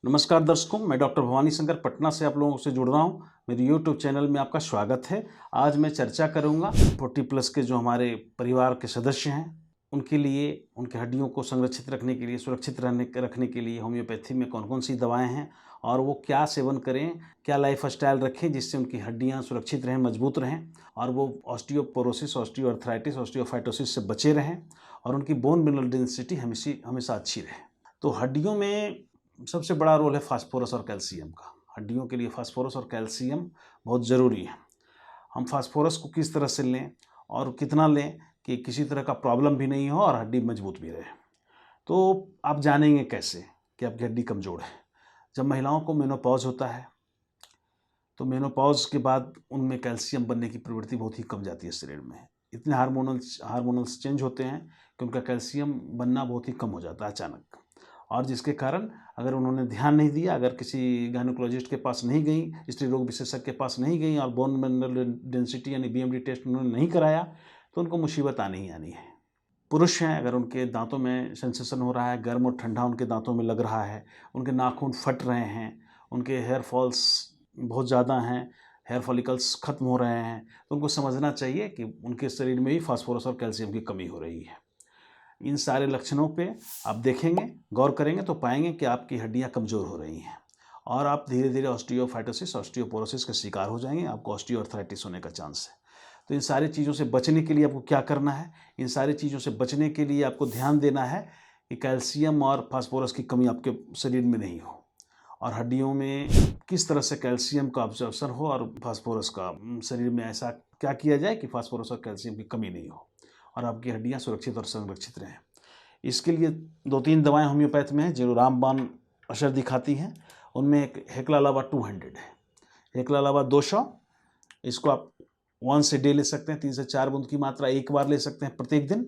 नमस्कार दर्शकों, मैं डॉक्टर भवानी शंकर पटना से आप लोगों से जुड़ रहा हूं। मेरे यूट्यूब चैनल में आपका स्वागत है। आज मैं चर्चा करूंगा 40+ के जो हमारे परिवार के सदस्य हैं उनके लिए, उनके हड्डियों को संरक्षित रखने के लिए, सुरक्षित रखने के लिए होम्योपैथी में कौन कौन सी दवाएं हैं और वो क्या सेवन करें, क्या लाइफ स्टाइल रखें जिससे उनकी हड्डियाँ सुरक्षित रहें, मजबूत रहें और वो ऑस्टियोपोरोसिस, ऑस्टियोआर्थराइटिस, ऑस्टियोफाइटोसिस से बचे रहें और उनकी बोन मिनरल डेंसिटी हमेशा अच्छी रहे। तो हड्डियों में सबसे बड़ा रोल है फास्फोरस और कैल्शियम का। हड्डियों के लिए फास्फोरस और कैल्शियम बहुत ज़रूरी है। हम फास्फोरस को किस तरह से लें और कितना लें कि किसी तरह का प्रॉब्लम भी नहीं हो और हड्डी मजबूत भी रहे। तो आप जानेंगे कैसे कि आपकी हड्डी कमज़ोर है। जब महिलाओं को मेनोपॉज होता है तो मेनोपॉज के बाद उनमें कैल्शियम बनने की प्रवृत्ति बहुत ही कम जाती है शरीर में। इतने हार्मोनल्स चेंज होते हैं कि उनका कैल्शियम बनना बहुत ही कम हो जाता है अचानक, और जिसके कारण अगर उन्होंने ध्यान नहीं दिया, अगर किसी गायनोकोलॉजिस्ट के पास नहीं गई, स्त्री रोग विशेषज्ञ के पास नहीं गई और बोन मिनरल डेंसिटी यानी BMD टेस्ट उन्होंने नहीं कराया तो उनको मुसीबत आनी ही आनी है। पुरुष हैं, अगर उनके दांतों में सेंसेशन हो रहा है, गर्म और ठंडा उनके दांतों में लग रहा है, उनके नाखून फट रहे हैं, उनके हेयर फॉल्स बहुत ज़्यादा हैं, हेयर फॉलिकल्स ख़त्म हो रहे हैं, तो उनको समझना चाहिए कि उनके शरीर में ही फास्फोरस और कैल्शियम की कमी हो रही है। इन सारे लक्षणों पे आप देखेंगे, गौर करेंगे तो पाएंगे कि आपकी हड्डियां कमज़ोर हो रही हैं और आप धीरे धीरे ऑस्टियोफाइटोसिस, ऑस्टियोपोरोसिस का शिकार हो जाएंगे। आपको ऑस्टियोआर्थराइटिस होने का चांस है। तो इन सारी चीज़ों से बचने के लिए आपको क्या करना है? इन सारी चीज़ों से बचने के लिए आपको ध्यान देना है कि कैल्शियम और फास्फोरस की कमी आपके शरीर में नहीं हो और हड्डियों में किस तरह से कैल्शियम का ऑब्जर्प्शन हो और फास्फोरस का शरीर में ऐसा क्या किया जाए कि फास्फोरस और कैल्शियम की कमी नहीं हो और आपकी हड्डियाँ सुरक्षित और संरक्षित रहें। इसके लिए 2-3 दवाएं होम्योपैथ में हैं जो रामबाण असर दिखाती हैं। उनमें एक हेक्लालावा 200 है, हेक्लालावा 200। इसको आप वंस ए डे ले सकते हैं, 3 से 4 बूंद की मात्रा एक बार ले सकते हैं प्रत्येक दिन।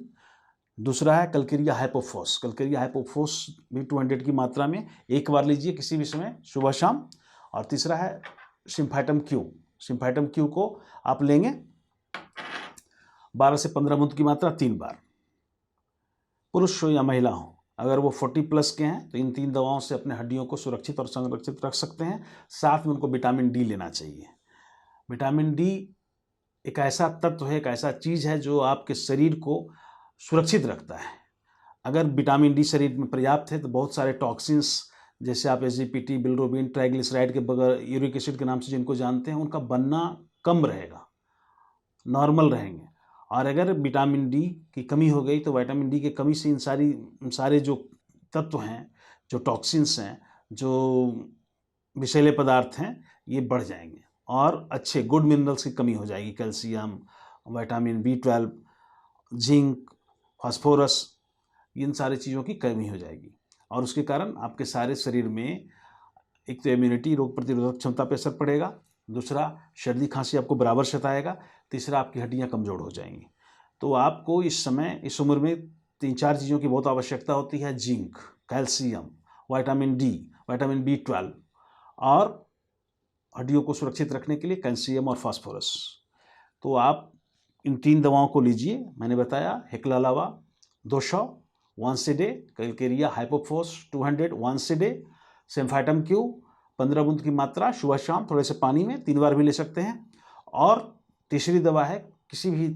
दूसरा है कलकेरिया हाइपोफोस, कलकेरिया हाइपोफोस भी 200 की मात्रा में एक बार लीजिए किसी भी समय, सुबह शाम। और तीसरा है सिम्फाइटम क्यू, सिम्फाइटम क्यू को आप लेंगे 12 से 15 बूंद की मात्रा 3 बार। पुरुष हो या महिला हो, अगर वो 40+ के हैं तो इन 3 दवाओं से अपने हड्डियों को सुरक्षित और संरक्षित रख सकते हैं। साथ में उनको विटामिन डी लेना चाहिए। विटामिन डी एक ऐसा तत्व है, एक ऐसा चीज़ है जो आपके शरीर को सुरक्षित रखता है। अगर विटामिन डी शरीर में पर्याप्त है तो बहुत सारे टॉक्सिन्स, जैसे आप SGPT, बिलिरुबिन, ट्राइग्लिसराइड के बगैर यूरिक एसिड के नाम से जिनको जानते हैं, उनका बनना कम रहेगा, नॉर्मल रहेंगे। और अगर विटामिन डी की कमी हो गई तो विटामिन डी की कमी से इन सारे जो तत्व हैं, जो टॉक्सिन्स हैं, जो विषैले पदार्थ हैं, ये बढ़ जाएंगे और अच्छे गुड मिनरल्स की कमी हो जाएगी। Calcium, vitamin B12, zinc, phosphorus, इन सारी चीज़ों की कमी हो जाएगी और उसके कारण आपके सारे शरीर में एक तो इम्यूनिटी, रोग प्रतिरोधक क्षमता पर असर पड़ेगा, दूसरा सर्दी खांसी आपको बराबर सताएगा, तीसरा आपकी हड्डियां कमज़ोर हो जाएंगी। तो आपको इस समय, इस उम्र में 3-4 चीज़ों की बहुत आवश्यकता होती है: zinc, calcium, vitamin D, vitamin B12 और हड्डियों को सुरक्षित रखने के लिए कैल्शियम और फास्फोरस। तो आप इन 3 दवाओं को लीजिए। मैंने बताया Hekla lava 200 once a day, calcarea hypophos 200 once a day, symphytum Q 15 बूंद की मात्रा सुबह शाम थोड़े से पानी में 3 बार भी ले सकते हैं। और तीसरी दवा है किसी भी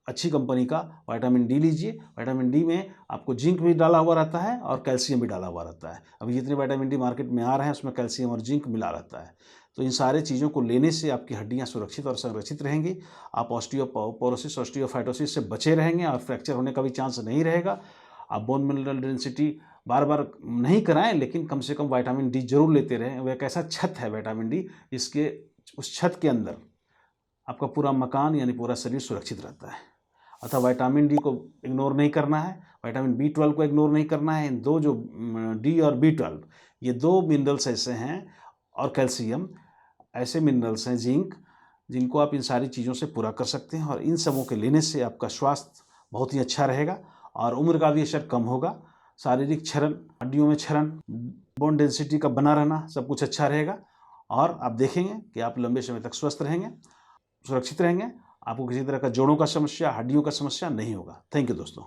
अच्छी कंपनी का विटामिन डी लीजिए। विटामिन डी में आपको जिंक भी डाला हुआ रहता है और कैल्शियम भी डाला हुआ रहता है। अभी जितने विटामिन डी मार्केट में आ रहे हैं उसमें कैल्शियम और जिंक मिला रहता है। तो इन सारे चीज़ों को लेने से आपकी हड्डियां सुरक्षित और संरक्षित रहेंगी। आप ऑस्टियोपोरोसिस, ऑस्टियोफाइटोसिस से बचे रहेंगे और फ्रैक्चर होने का भी चांस नहीं रहेगा। आप बोन मिनरल डेंसिटी बार बार नहीं कराएं, लेकिन कम से कम विटामिन डी जरूर लेते रहें। वह एक ऐसा छत है विटामिन डी, इसके उस छत के अंदर आपका पूरा मकान यानी पूरा शरीर सुरक्षित रहता है। अतः विटामिन डी को इग्नोर नहीं करना है, विटामिन B12 को इग्नोर नहीं करना है। इन दो जो डी और B12, ये 2 मिनरल्स ऐसे हैं, और कैल्शियम ऐसे मिनरल्स हैं, जिंक, जिनको आप इन सारी चीज़ों से पूरा कर सकते हैं और इन सबों के लेने से आपका स्वास्थ्य बहुत ही अच्छा रहेगा और उम्र का भी असर कम होगा। शारीरिक क्षरण, हड्डियों में क्षरण, बोन डेंसिटी का बना रहना, सब कुछ अच्छा रहेगा और आप देखेंगे कि आप लंबे समय तक स्वस्थ रहेंगे, सुरक्षित रहेंगे। आपको किसी तरह का जोड़ों का समस्या, हड्डियों का समस्या नहीं होगा। थैंक यू दोस्तों।